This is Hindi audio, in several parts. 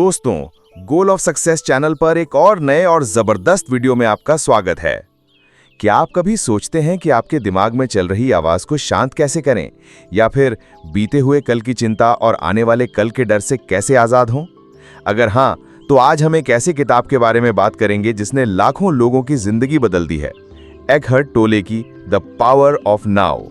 दोस्तों, गोल ऑफ सक्सेस चैनल पर एक और नए और जबरदस्त वीडियो में आपका स्वागत है। क्या आप कभी सोचते हैं कि आपके दिमाग में चल रही आवाज को शांत कैसे करें, या फिर बीते हुए कल की चिंता और आने वाले कल के डर से कैसे आजाद हों? अगर हाँ, तो आज हम एक ऐसी किताब के बारे में बात करेंगे जिसने लाखों लोगों की जिंदगी बदल दी है। एकहर्ट टोले की द पावर ऑफ नाउ।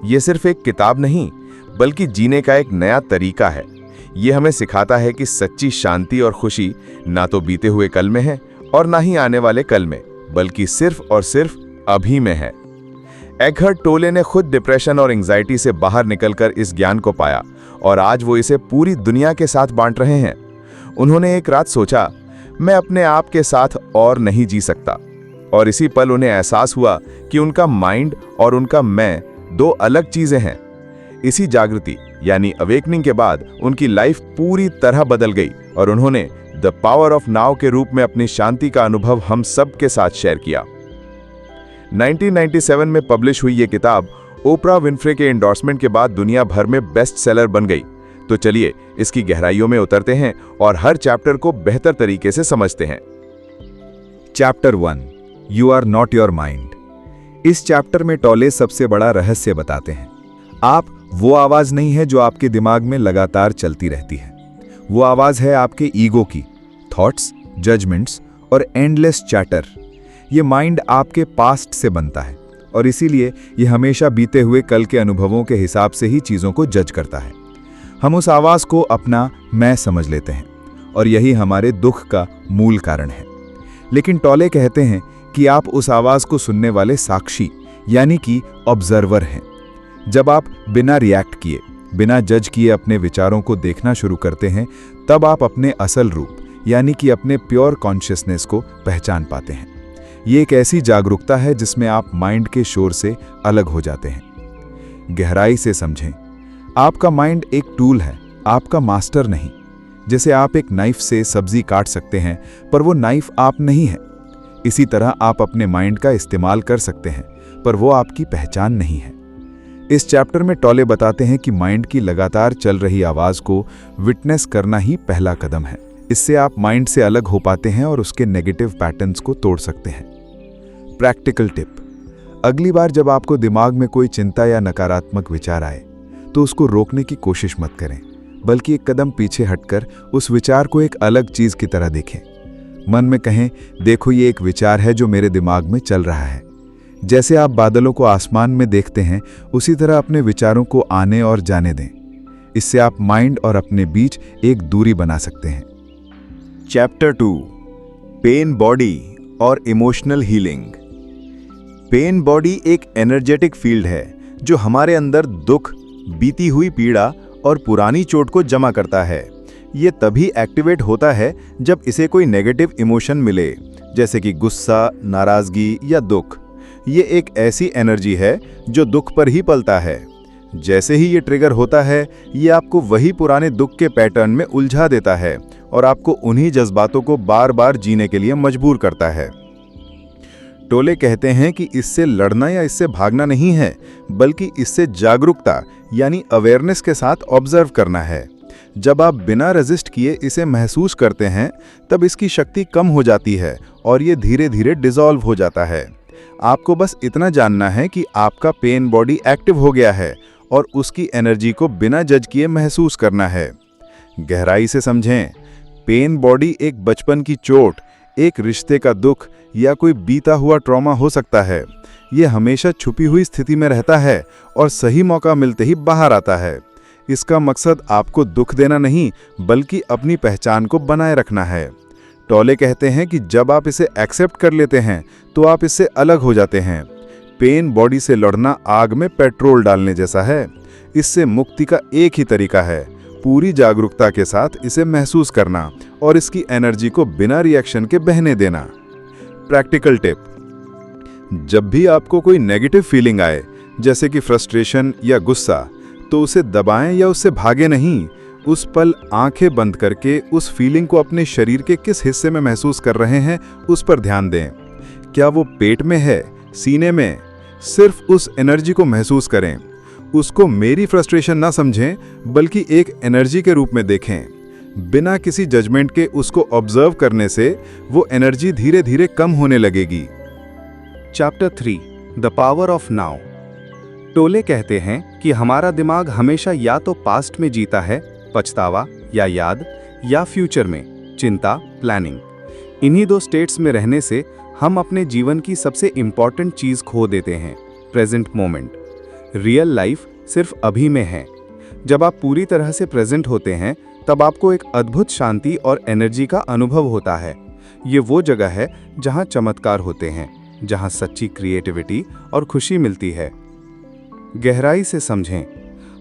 ये सिर्फ एक किताब नहीं, बल्कि जीने का एक नया तरीका है। ये हमें सिखाता है कि सच्ची शांति और खुशी ना तो बीते हुए कल में है और ना ही आने वाले कल में, बल्कि सिर्फ और सिर्फ अभी में है। एकहर्ट टोले ने खुद डिप्रेशन और एंजाइटी से बाहर निकलकर इस ज्ञान को पाया और आज वो इसे पूरी दुनिया के साथ बांट रहे हैं। उन्होंने एक रात सोचा, मैं अपने आप के साथ और नहीं जी सकता, और इसी पल उन्हें एहसास हुआ कि उनका माइंड और उनका मैं दो अलग चीजें हैं। इसी जागृति यानी अवेकनिंग के बाद उनकी लाइफ पूरी तरह बदल गई और उन्होंने द पावर ऑफ नाउ के रूप में अपनी शांति का अनुभव हम सब के साथ शेयर किया। 1997 में पब्लिश हुई ये किताब ओपरा विनफ्रे के एंडोर्समेंट के बाद दुनिया भर में बेस्ट सेलर बन गई। तो चलिए इसकी गहराइयों में उतरते हैं और हर चैप्टर को बेहतर तरीके से समझते हैं। Chapter 1, you are not your mind. इस चैप्टर में टोले सबसे बड़ा रहस्य बताते हैं। आप वो आवाज नहीं है जो आपके दिमाग में लगातार चलती रहती है। वो आवाज है आपके ईगो की, थॉट्स, जजमेंट्स और एंडलेस चैटर। ये माइंड आपके पास्ट से बनता है और इसीलिए ये हमेशा बीते हुए कल के अनुभवों के हिसाब से ही चीज़ों को जज करता है। हम उस आवाज को अपना मैं समझ लेते हैं और यही हमारे दुख का मूल कारण है। लेकिन टोले कहते हैं कि आप उस आवाज को सुनने वाले साक्षी यानी कि ऑब्जर्वर हैं। जब आप बिना रिएक्ट किए, बिना जज किए अपने विचारों को देखना शुरू करते हैं, तब आप अपने असल रूप यानी कि अपने प्योर कॉन्शियसनेस को पहचान पाते हैं। ये एक ऐसी जागरूकता है जिसमें आप माइंड के शोर से अलग हो जाते हैं। गहराई से समझें, आपका माइंड एक टूल है, आपका मास्टर नहीं। जैसे आप एक नाइफ से सब्जी काट सकते हैं, पर वो नाइफ आप नहीं है। इसी तरह आप अपने माइंड का इस्तेमाल कर सकते हैं, पर वो आपकी पहचान नहीं है। इस चैप्टर में टोले बताते हैं कि माइंड की लगातार चल रही आवाज को विटनेस करना ही पहला कदम है। इससे आप माइंड से अलग हो पाते हैं और उसके नेगेटिव पैटर्न्स को तोड़ सकते हैं। प्रैक्टिकल टिप: अगली बार जब आपको दिमाग में कोई चिंता या नकारात्मक विचार आए, तो उसको रोकने की कोशिश मत करें, बल्कि एक कदम पीछे हटकर उस विचार को एक अलग चीज की तरह देखें। मन में कहें, देखो ये एक विचार है जो मेरे दिमाग में चल रहा है। जैसे आप बादलों को आसमान में देखते हैं, उसी तरह अपने विचारों को आने और जाने दें। इससे आप माइंड और अपने बीच एक दूरी बना सकते हैं। चैप्टर 2, पेन बॉडी और इमोशनल हीलिंग। पेन बॉडी एक एनर्जेटिक फील्ड है जो हमारे अंदर दुख, बीती हुई पीड़ा और पुरानी चोट को जमा करता है। ये तभी एक्टिवेट होता है जब इसे कोई नेगेटिव इमोशन मिले, जैसे कि गुस्सा, नाराजगी या दुख। ये एक ऐसी एनर्जी है जो दुख पर ही पलता है। जैसे ही ये ट्रिगर होता है, ये आपको वही पुराने दुख के पैटर्न में उलझा देता है और आपको उन्हीं जज्बातों को बार बार जीने के लिए मजबूर करता है। टोले कहते हैं कि इससे लड़ना या इससे भागना नहीं है, बल्कि इससे जागरूकता यानी अवेयरनेस के साथ ऑब्जर्व करना है। जब आप बिना रेजिस्ट किए इसे महसूस करते हैं, तब इसकी शक्ति कम हो जाती है और ये धीरे धीरे डिसॉल्व हो जाता है। आपको बस इतना जानना है कि आपका पेन बॉडी एक्टिव हो गया है और उसकी एनर्जी को बिना जज किए महसूस करना है। गहराई से समझें, पेन बॉडी एक बचपन की चोट, एक रिश्ते का दुख या कोई बीता हुआ ट्रॉमा हो सकता है। ये हमेशा छुपी हुई स्थिति में रहता है और सही मौका मिलते ही बाहर आता है। इसका मकसद आपको दुख देना नहीं, बल्कि अपनी पहचान को बनाए रखना है। टोले कहते हैं कि जब आप इसे एक्सेप्ट कर लेते हैं, तो आप इससे अलग हो जाते हैं। पेन बॉडी से लड़ना आग में पेट्रोल डालने जैसा है। इससे मुक्ति का एक ही तरीका है, पूरी जागरूकता के साथ इसे महसूस करना और इसकी एनर्जी को बिना रिएक्शन के बहने देना। प्रैक्टिकल टिप: जब भी आपको कोई नेगेटिव फीलिंग आए, जैसे कि फ्रस्ट्रेशन या गुस्सा, तो उसे दबाएं या उससे भागे नहीं। उस पल आंखें बंद करके उस फीलिंग को अपने शरीर के किस हिस्से में महसूस कर रहे हैं, उस पर ध्यान दें। क्या वो पेट में है, सीने में? सिर्फ उस एनर्जी को महसूस करें। उसको मेरी फ्रस्ट्रेशन ना समझें, बल्कि एक एनर्जी के रूप में देखें। बिना किसी जजमेंट के उसको ऑब्जर्व करने से वो एनर्जी धीरे धीरे कम होने लगेगी। Chapter 3 the power of now. टोले कहते हैं कि हमारा दिमाग हमेशा या तो पास्ट में जीता है, पछतावा या याद, या फ्यूचर में, चिंता, प्लानिंग। इन्हीं दो स्टेट्स में रहने से हम अपने जीवन की सबसे इंपॉर्टेंट चीज खो देते हैं, प्रेजेंट मोमेंट। रियल लाइफ सिर्फ अभी में है। जब आप पूरी तरह से प्रेजेंट होते हैं तब आपको एक अद्भुत शांति और एनर्जी का अनुभव होता है। ये वो जगह है जहां चमत्कार होते हैं, जहां सच्ची क्रिएटिविटी और खुशी मिलती है। गहराई से समझें,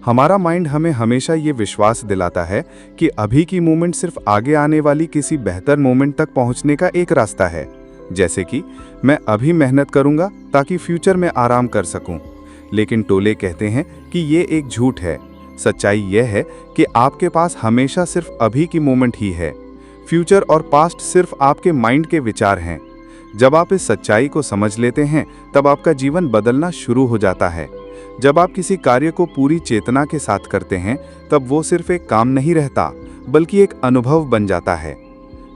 हमारा माइंड हमें हमेशा ये विश्वास दिलाता है कि अभी की मोमेंट सिर्फ आगे आने वाली किसी बेहतर मोमेंट तक पहुंचने का एक रास्ता है। जैसे कि मैं अभी मेहनत करूंगा ताकि फ्यूचर में आराम कर सकूं। लेकिन टोले कहते हैं कि ये एक झूठ है। सच्चाई यह है कि आपके पास हमेशा सिर्फ अभी की मोमेंट ही है। फ्यूचर और पास्ट सिर्फ आपके माइंड के विचार हैं। जब आप इस सच्चाई को समझ लेते हैं तब आपका जीवन बदलना शुरू हो जाता है। जब आप किसी कार्य को पूरी चेतना के साथ करते हैं तब वो सिर्फ एक काम नहीं रहता, बल्कि एक अनुभव बन जाता है।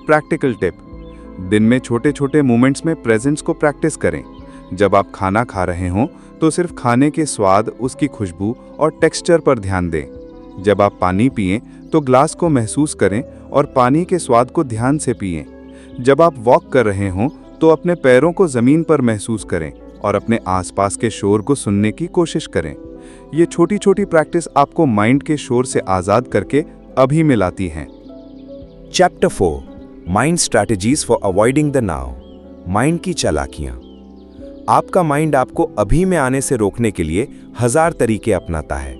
प्रैक्टिकल टिप: दिन में छोटे छोटे मोमेंट्स में प्रेजेंस को प्रैक्टिस करें। जब आप खाना खा रहे हों तो सिर्फ खाने के स्वाद, उसकी खुशबू और टेक्सचर पर ध्यान दें। जब आप पानी पिएं तो ग्लास को महसूस करें और पानी के स्वाद को ध्यान से पिएं। जब आप वॉक कर रहे हों तो अपने पैरों को ज़मीन पर महसूस करें और अपने आसपास के शोर को सुनने की कोशिश करें। ये छोटी छोटी प्रैक्टिस आपको माइंड के शोर से आज़ाद करके अभी में लाती हैं। Chapter 4 mind strategies for avoiding the now. Mind की चालाकियां। आपका माइंड आपको अभी में आने से रोकने के लिए 1000 तरीके अपनाता है।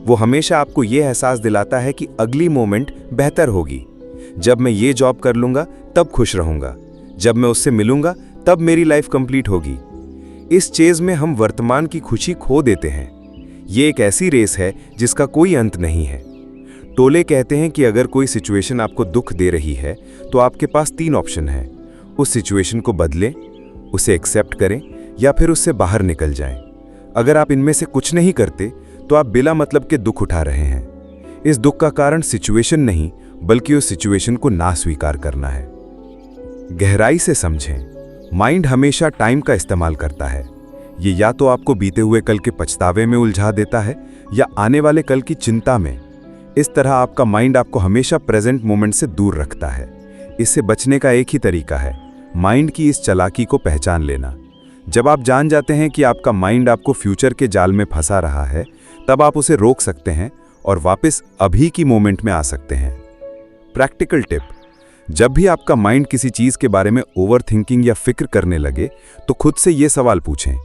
वो हमेशा आपको ये एहसास दिलाता है कि अगली मोमेंट बेहतर होगी। जब मैं ये जॉब कर लूंगा तब खुश रहूंगा, जब मैं उससे मिलूंगा तब मेरी लाइफ कंप्लीट होगी। इस चेज में हम वर्तमान की खुशी खो देते हैं। ये एक ऐसी रेस है जिसका कोई अंत नहीं है। टोले कहते हैं कि अगर कोई सिचुएशन आपको दुख दे रही है तो आपके पास 3 ऑप्शन हैं। उस सिचुएशन को बदलें, उसे एक्सेप्ट करें या फिर उससे बाहर निकल जाएं। अगर आप इनमें से कुछ नहीं करते तो आप बिला मतलब के दुख उठा रहे हैं। इस दुख का कारण सिचुएशन नहीं, बल्कि उस सिचुएशन को ना स्वीकार करना है। गहराई से समझें, माइंड हमेशा टाइम का इस्तेमाल करता है। ये या तो आपको बीते हुए कल के पछतावे में उलझा देता है या आने वाले कल की चिंता में। इस तरह आपका माइंड आपको हमेशा प्रेजेंट मोमेंट से दूर रखता है। इससे बचने का एक ही तरीका है, माइंड की इस चालाकी को पहचान लेना। जब आप जान जाते हैं कि आपका माइंड आपको फ्यूचर के जाल में फंसा रहा है, तब आप उसे रोक सकते हैं और वापस अभी की मोमेंट में आ सकते हैं। प्रैक्टिकल टिप: जब भी आपका माइंड किसी चीज के बारे में ओवर थिंकिंग या फिक्र करने लगे तो खुद से ये सवाल पूछें,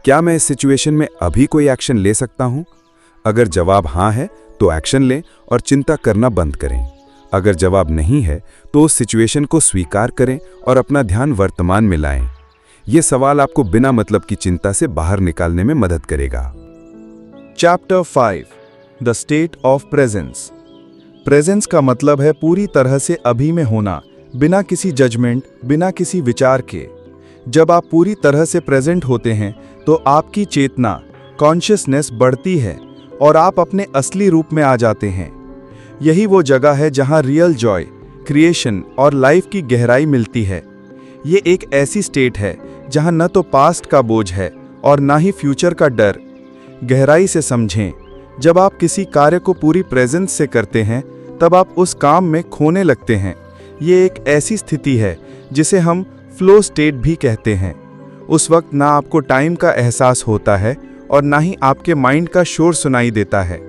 क्या मैं इस सिचुएशन में अभी कोई एक्शन ले सकता हूं? अगर जवाब हाँ है तो एक्शन लें और चिंता करना बंद करें। अगर जवाब नहीं है तो उस सिचुएशन को स्वीकार करें और अपना ध्यान वर्तमान में लाएं। ये सवाल आपको बिना मतलब की चिंता से बाहर निकालने में मदद करेगा। Chapter 5 the state of presence. Presence का मतलब है पूरी तरह से अभी में होना, बिना किसी जजमेंट, बिना किसी विचार के। जब आप पूरी तरह से प्रेजेंट होते हैं तो आपकी चेतना, कॉन्शियसनेस बढ़ती है और आप अपने असली रूप में आ जाते हैं। यही वो जगह है जहां रियल जॉय, क्रिएशन और लाइफ की गहराई मिलती है। ये एक ऐसी स्टेट है जहां न तो पास्ट का बोझ है और ना ही फ्यूचर का डर। गहराई से समझें, जब आप किसी कार्य को पूरी प्रेजेंस से करते हैं तब आप उस काम में खोने लगते हैं। ये एक ऐसी स्थिति है जिसे हम फ्लो स्टेट भी कहते हैं। उस वक्त ना आपको टाइम का एहसास होता है और ना ही आपके माइंड का शोर सुनाई देता है।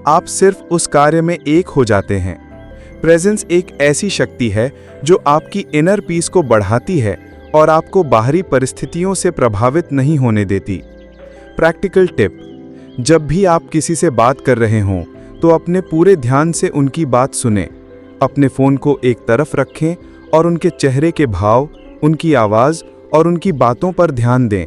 आप सिर्फ उस कार्य में एक हो जाते हैं। प्रेजेंस एक ऐसी शक्ति है जो आपकी इनर पीस को बढ़ाती है और आपको बाहरी परिस्थितियों से प्रभावित नहीं होने देती। प्रैक्टिकल टिप: जब भी आप किसी से बात कर रहे हों तो अपने पूरे ध्यान से उनकी बात सुनें। अपने फ़ोन को एक तरफ रखें और उनके चेहरे के भाव, उनकी आवाज़ और उनकी बातों पर ध्यान दें।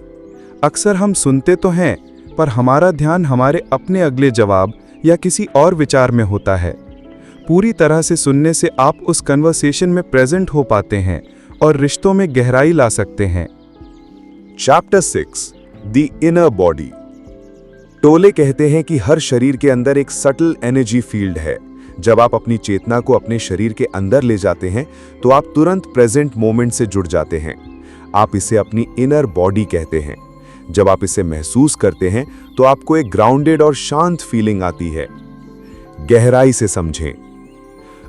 अक्सर हम सुनते तो हैं, पर हमारा ध्यान हमारे अपने अगले जवाब या किसी और विचार में होता है। पूरी तरह से सुनने से आप उस कन्वर्सेशन में प्रेजेंट हो पाते हैं और रिश्तों में गहराई ला सकते हैं। Chapter 6 the inner body. टोले कहते हैं कि हर शरीर के अंदर एक सटल एनर्जी फील्ड है जब आप अपनी चेतना को अपने शरीर के अंदर ले जाते हैं तो आप तुरंत प्रेजेंट मोमेंट से जुड़ जाते हैं। आप इसे अपनी इनर बॉडी कहते हैं। जब आप इसे महसूस करते हैं तो आपको एक ग्राउंडेड और शांत फीलिंग आती है। गहराई से समझें।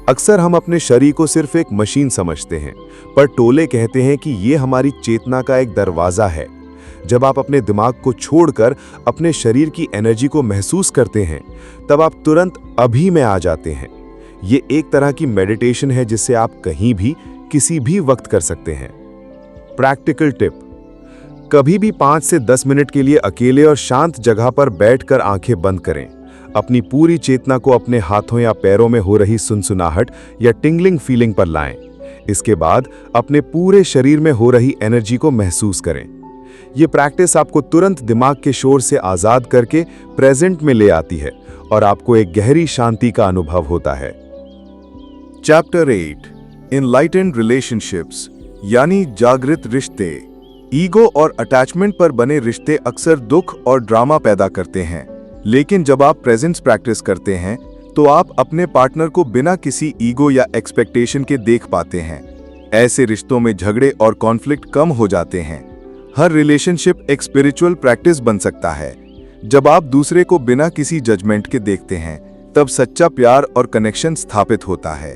अक्सर हम अपने शरीर को सिर्फ एक मशीन समझते हैं, पर टोले कहते हैं कि ये हमारी चेतना का एक दरवाजा है। जब आप अपने दिमाग को छोड़कर अपने शरीर की एनर्जी को महसूस करते हैं, तब आप तुरंत अभी में आ जाते हैं। ये एक तरह की मेडिटेशन है जिसे आप कहीं भी किसी भी वक्त कर सकते हैं। प्रैक्टिकल टिप: कभी भी 5 से 10 मिनट के लिए अकेले और शांत जगह पर बैठकर आंखें बंद करें। अपनी पूरी चेतना को अपने हाथों या पैरों में हो रही सुनसुनाहट या टिंगलिंग फीलिंग पर लाएं। इसके बाद अपने पूरे शरीर में हो रही एनर्जी को महसूस करें। ये प्रैक्टिस आपको तुरंत दिमाग के शोर से आजाद करके प्रेजेंट में ले आती है और आपको एक गहरी शांति का अनुभव होता है। चैप्टर 8 इनलाइटेंड रिलेशनशिप्स यानी जागृत रिश्ते। ईगो और अटैचमेंट पर बने रिश्ते अक्सर दुख और ड्रामा पैदा करते हैं, लेकिन जब आप प्रेजेंस प्रैक्टिस करते हैं तो आप अपने पार्टनर को बिना किसी ईगो या एक्सपेक्टेशन के देख पाते हैं। ऐसे रिश्तों में झगड़े और कॉन्फ्लिक्ट कम हो जाते हैं। हर रिलेशनशिप एक स्पिरिचुअल प्रैक्टिस बन सकता है। जब आप दूसरे को बिना किसी जजमेंट के देखते हैं, तब सच्चा प्यार और कनेक्शन स्थापित होता है।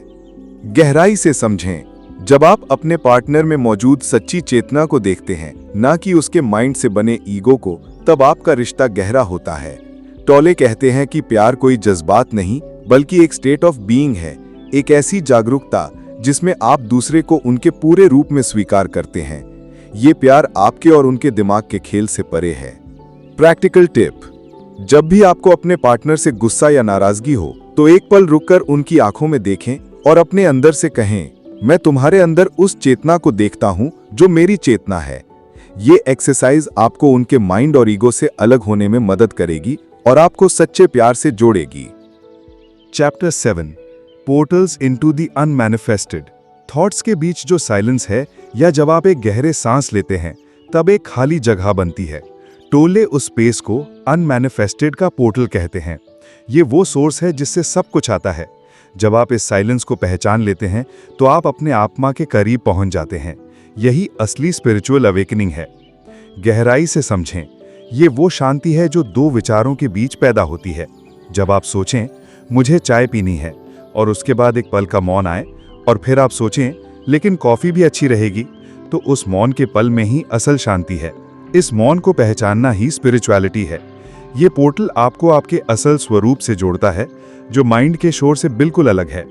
गहराई से समझें। जब आप अपने पार्टनर में मौजूद सच्ची चेतना को देखते हैं, ना कि उसके माइंड से बने ईगो को, तब आपका रिश्ता गहरा होता है। टोले कहते हैं कि प्यार कोई जज्बात नहीं, बल्कि एक स्टेट ऑफ बीइंग है, एक ऐसी जागरूकता जिसमें आप दूसरे को उनके पूरे रूप में स्वीकार करते हैं। ये प्यार आपके और उनके दिमाग के खेल से परे है। प्रैक्टिकल टिप: जब भी आपको अपने पार्टनर से गुस्सा या नाराजगी हो, तो एक पल रुककर उनकी आंखों में देखें और अपने अंदर से कहें, मैं तुम्हारे अंदर उस चेतना को देखता हूं जो मेरी चेतना है। ये एक्सरसाइज आपको उनके माइंड और ईगो से अलग होने में मदद करेगी और आपको सच्चे प्यार से जोड़ेगी। Chapter 7 portals into the unmanifested. Thoughts के बीच जो साइलेंस है, या जब आप एक गहरे सांस लेते हैं, तब एक खाली जगह बनती है। टोले उस स्पेस को अनमैनिफेस्टेड का पोर्टल कहते हैं। ये वो सोर्स है जिससे सब कुछ आता है। जब आप इस साइलेंस को पहचान लेते हैं, तो आप अपने आत्मा के करीब पहुंच जाते हैं। यही असली स्पिरिचुअल अवेकनिंग है। गहराई से समझें। ये वो शांति है जो दो विचारों के बीच पैदा होती है। जब आप सोचें, मुझे चाय पीनी है, और उसके बाद एक पल का मौन आए, और फिर आप सोचें, लेकिन कॉफी भी अच्छी रहेगी, तो उस मौन के पल में ही असल शांति है। इस मौन को पहचानना ही स्पिरिचुअलिटी है। ये पोर्टल आपको आपके असल स्वरूप से जोड़ता है, जो माइंड के शोर से बिल्कुल अलग है।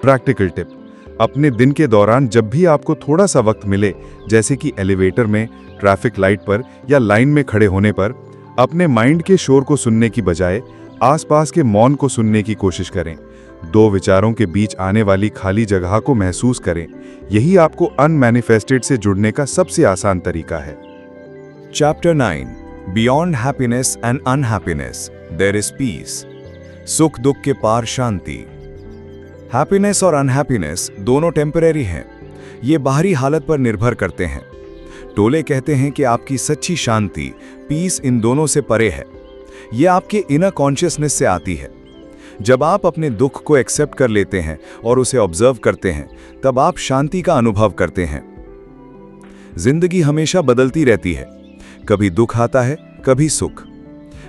प्रैक्टिकल टिप: अपने दिन के दौरान जब भी आपको थोड़ा सा वक्त मिले, जैसे कि एलिवेटर में, ट्रैफिक लाइट पर या लाइन में खड़े होने पर, अपने माइंड के शोर को सुनने की बजाय आसपास के मौन को सुनने की कोशिश करें। दो विचारों के बीच आने वाली खाली जगह को महसूस करें। यही आपको अनमैनिफेस्टेड से जुड़ने का सबसे आसान तरीका है। Chapter 9 beyond happiness and unhappiness there is peace. सुख दुख के पार शांति। हैप्पीनेस और अनहैप्पीनेस दोनों टेम्परेरी हैं। ये बाहरी हालत पर निर्भर करते हैं। टोले कहते हैं कि आपकी सच्ची शांति, पीस, इन दोनों से परे है। ये आपके इनर कॉन्शियसनेस से आती है। जब आप अपने दुख को एक्सेप्ट कर लेते हैं और उसे ऑब्जर्व करते हैं, तब आप शांति का अनुभव करते हैं। जिंदगी हमेशा बदलती रहती है। कभी दुख आता है, कभी सुख,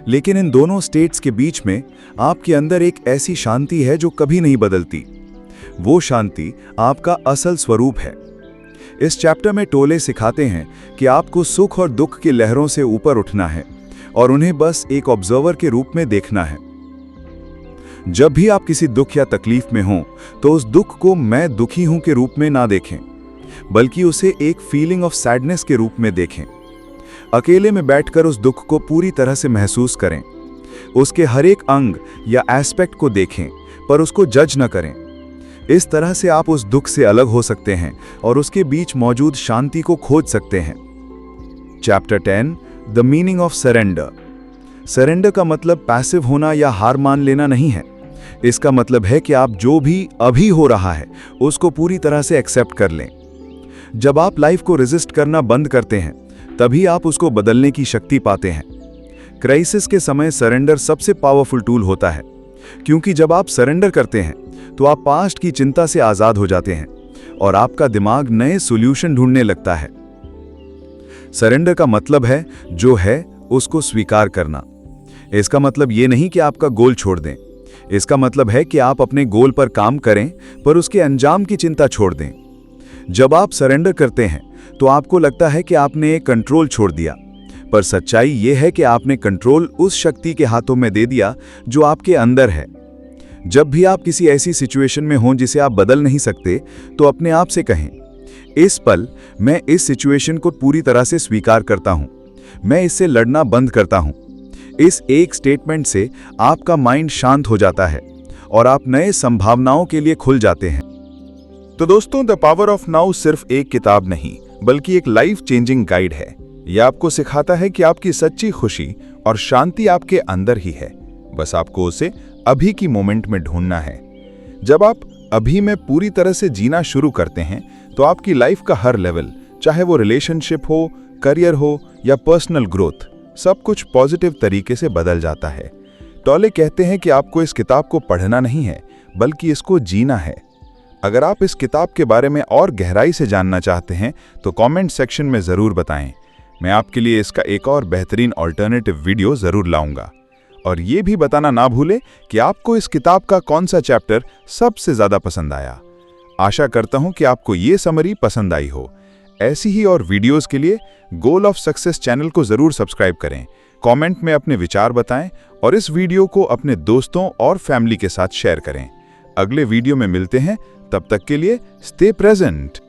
लेकिन इन दोनों स्टेट्स के बीच में आपके अंदर एक ऐसी शांति है जो कभी नहीं बदलती। वो शांति आपका असल स्वरूप है। इस चैप्टर में टोले सिखाते हैं कि आपको सुख और दुख की लहरों से ऊपर उठना है और उन्हें बस एक ऑब्जर्वर के रूप में देखना है। जब भी आप किसी दुख या तकलीफ में हों, तो उस दुख को मैं दुखी हूं के रूप में ना देखें, बल्कि उसे एक फीलिंग ऑफ सैडनेस के रूप में देखें। अकेले में बैठकर उस दुख को पूरी तरह से महसूस करें। उसके हर एक अंग या एस्पेक्ट को देखें, पर उसको जज न करें। इस तरह से आप उस दुख से अलग हो सकते हैं और उसके बीच मौजूद शांति को खोज सकते हैं। Chapter 10 the meaning of surrender. Surrender का मतलब पैसिव होना या हार मान लेना नहीं है। इसका मतलब है कि आप जो भी अभी हो रहा है, उसको पूरी तरह से एक्सेप्ट कर लें। जब आप लाइफ को रेजिस्ट करना बंद करते हैं, तभी आप उसको बदलने की शक्ति पाते हैं। क्राइसिस के समय सरेंडर सबसे पावरफुल टूल होता है। क्योंकि जब आप सरेंडर करते हैं तो आप पास्ट की चिंता से आजाद हो जाते हैं और आपका दिमाग नए सॉल्यूशन ढूंढने लगता है। सरेंडर का मतलब है जो है उसको स्वीकार करना। इसका मतलब ये नहीं कि आपका गोल छोड़ दें। इसका मतलब है कि आप अपने गोल पर काम करें पर उसके अंजाम की चिंता छोड़ दें। जब आप सरेंडर करते हैं तो आपको लगता है कि आपने कंट्रोल छोड़ दिया, पर सच्चाई यह है कि आपने कंट्रोल उस शक्ति के हाथों में दे दिया जो आपके अंदर है। जब भी आप किसी ऐसी सिचुएशन में हों जिसे आप बदल नहीं सकते, तो अपने आप से कहें, इस पल मैं इस सिचुएशन को पूरी तरह से स्वीकार करता हूं, मैं इससे लड़ना बंद करता हूं। इस एक स्टेटमेंट से आपका माइंड शांत हो जाता है और आप नए संभावनाओं के लिए खुल जाते हैं। तो दोस्तों, द पावर ऑफ नाउ सिर्फ एक किताब नहीं बल्कि एक लाइफ चेंजिंग गाइड है। यह आपको सिखाता है कि आपकी सच्ची खुशी और शांति आपके अंदर ही है, बस आपको उसे अभी की मोमेंट में ढूंढना है। जब आप अभी में पूरी तरह से जीना शुरू करते हैं तो आपकी लाइफ का हर लेवल, चाहे वो रिलेशनशिप हो, करियर हो या पर्सनल ग्रोथ, सब कुछ पॉजिटिव तरीके से बदल जाता है। टोले कहते हैं कि आपको इस किताब को पढ़ना नहीं है बल्कि इसको जीना है। अगर आप इस किताब के बारे में और गहराई से जानना चाहते हैं तो कमेंट सेक्शन में ज़रूर बताएं। मैं आपके लिए इसका एक और बेहतरीन ऑल्टरनेटिव वीडियो ज़रूर लाऊंगा। और ये भी बताना ना भूलें कि आपको इस किताब का कौन सा चैप्टर सबसे ज़्यादा पसंद आया। आशा करता हूं कि आपको ये समरी पसंद आई हो। ऐसी ही और वीडियोस के लिए गोल ऑफ सक्सेस चैनल को ज़रूर सब्सक्राइब करें, कमेंट में अपने विचार बताएं और इस वीडियो को अपने दोस्तों और फैमिली के साथ शेयर करें। अगले वीडियो में मिलते हैं, तब तक के लिए स्टे प्रेजेंट।